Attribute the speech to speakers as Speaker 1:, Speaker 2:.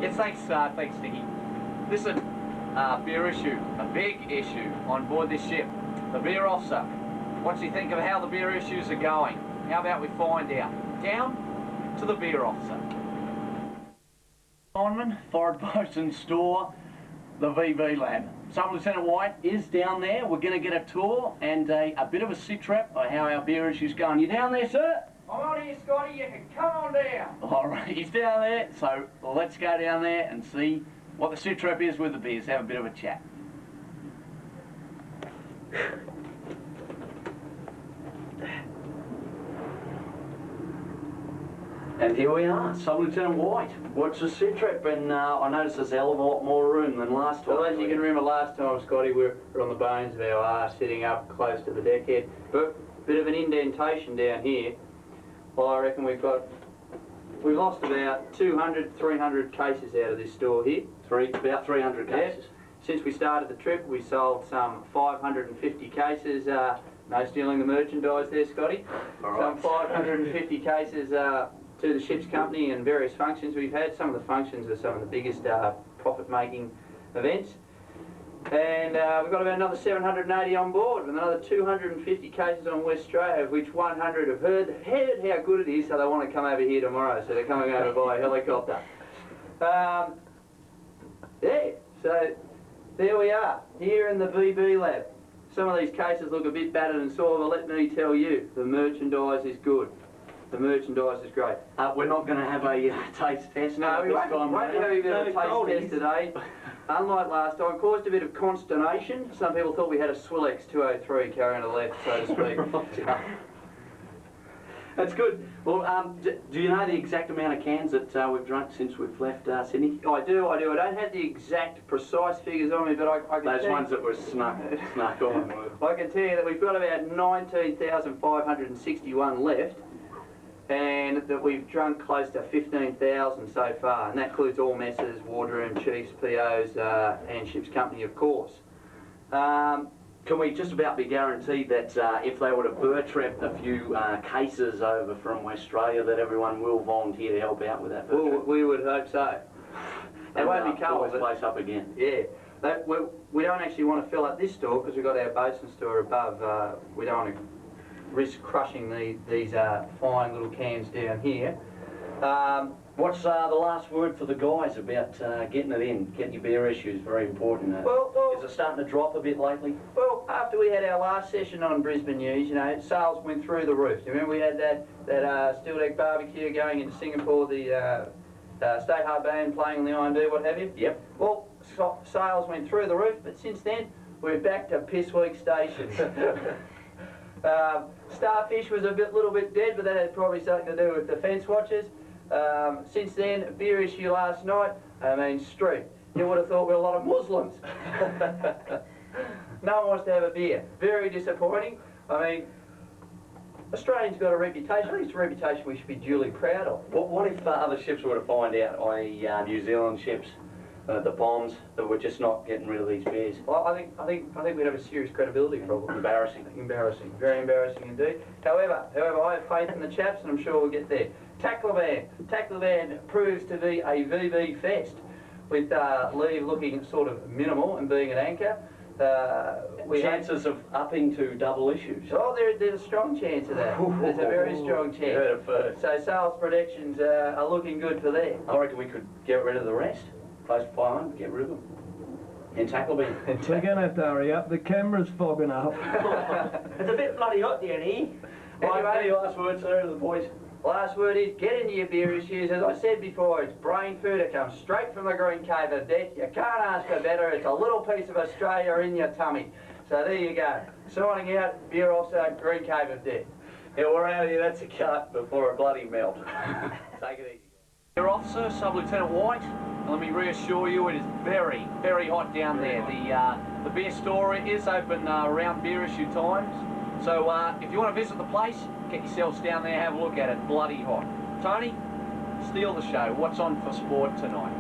Speaker 1: Yes, thanks, Nicky. Listen, beer issue, a big issue on board this ship. The beer officer. What do you think of how the beer issues are going? How about we find out? Down to the beer officer. Lineman, Forward Post and Store, the VB lab. Sub-Lieutenant White is down there. We're going to get a tour and a bit of a sit-rep on how our beer issue's going. You down there, sir?
Speaker 2: I'm on here, Scotty. You can come on down.
Speaker 1: All right, he's down there. So let's go down there and see what the sit-rep is with the beers. Have a bit of a chat. And here we are, Sub-Lieutenant White. What's the sit-rep? And I noticed there's a hell of a lot more room than last time.
Speaker 2: Well, as you can remember last time, Scotty, we were on the bones of our arse, sitting up close to the deckhead. But a bit of an indentation down here. Well, I reckon we've lost about 200, 300 cases out of this store here.
Speaker 1: About 300 cases.
Speaker 2: Yeah. Since we started the trip, we sold some 550 cases. No stealing the merchandise there, Scotty.
Speaker 1: All right.
Speaker 2: Some 550 cases to the ship's company and various functions we've had. Some of the functions are some of the biggest profit-making events. And we've got about another 780 on board and another 250 cases on West Australia, of which 100 have heard how good it is, so they want to come over here tomorrow, so they're coming over by helicopter. Yeah, so there we are, here in the VB lab. Some of these cases look a bit battered and sore, but let me tell you, the merchandise is good. The merchandise is great.
Speaker 1: We're not going to have a taste test.
Speaker 2: No, we won't have a bit of a taste test today. Unlike last time, caused a bit of consternation. Some people thought we had a Swillex 203 carrying a left, so to speak.
Speaker 1: That's good. Well, do you know the exact amount of cans that we've drunk since we've left Sydney?
Speaker 2: I do. I don't have the exact precise figures on me, but I can
Speaker 1: Those
Speaker 2: tell
Speaker 1: ones that were snuck on.
Speaker 2: I can tell you that we've got about 19,561 left, and that we've drunk close to 15,000 so far, and that includes all messes, wardroom, chiefs, POs, and ship's company, of course.
Speaker 1: Can we just about be guaranteed that if they were to bird-trap a few cases over from West Australia, that everyone will volunteer to help out with that?
Speaker 2: Well, we would hope so. They won't be covered.
Speaker 1: Fill this place up again.
Speaker 2: Yeah. We don't actually want to fill up this store because we've got our basin store above. We don't want to risk crushing these fine little cans down here.
Speaker 1: What's the last word for the guys about getting it in, getting your beer issues? Very important. Is it starting to drop a bit lately?
Speaker 2: Well, after we had our last session on Brisbane News, you know, sales went through the roof. You remember we had that steel deck barbecue going into Singapore, the State Hard Band playing on the IMD, what have you?
Speaker 1: Yep.
Speaker 2: Well, sales went through the roof, but since then we're back to piss weak station. Starfish was a little bit dead, but that had probably something to do with the fence watchers. Since then, beer issue last night, street. You would have thought we were a lot of Muslims. No one wants to have a beer. Very disappointing. Australians got a reputation. I think it's a reputation we should be duly proud of.
Speaker 1: What if other ships were to find out, i.e. New Zealand ships, the bombs, that we're just not getting rid of these beers?
Speaker 2: Well, I think we'd have a serious credibility problem.
Speaker 1: Embarrassing.
Speaker 2: Embarrassing. Very embarrassing indeed. However, I have faith in the chaps, and I'm sure we'll get there. Tacklevan proves to be a VB fest, with leave looking sort of minimal and being an anchor.
Speaker 1: Chances of upping to double issues?
Speaker 2: Oh, there's a strong chance of that. There's a very strong chance.
Speaker 1: You heard it first.
Speaker 2: So sales predictions are looking good for there.
Speaker 1: I reckon we could get rid of the rest. Close to 500, get rid of them. And Tackleban.
Speaker 3: We're going to have to hurry up. The camera's fogging up.
Speaker 4: It's a bit bloody hot down here.
Speaker 1: Any last words, sir, to the boys?
Speaker 2: Last word is, get into your beer issues. As I said before, it's brain food. It comes straight from the Green Cave of Death. You can't ask for better. It's a little piece of Australia in your tummy. So there you go. Signing out, beer officer, Green Cave of Death.
Speaker 1: Yeah, we're out of here. That's a cut before a bloody melt. Take it easy. Beer officer, Sub-Lieutenant White. Let me reassure you, it is very, very hot down there. The beer store is open around beer issue times. So if you want to visit the place, get yourselves down there, have a look at it. Bloody hot. Tony, steal the show. What's on for sport tonight?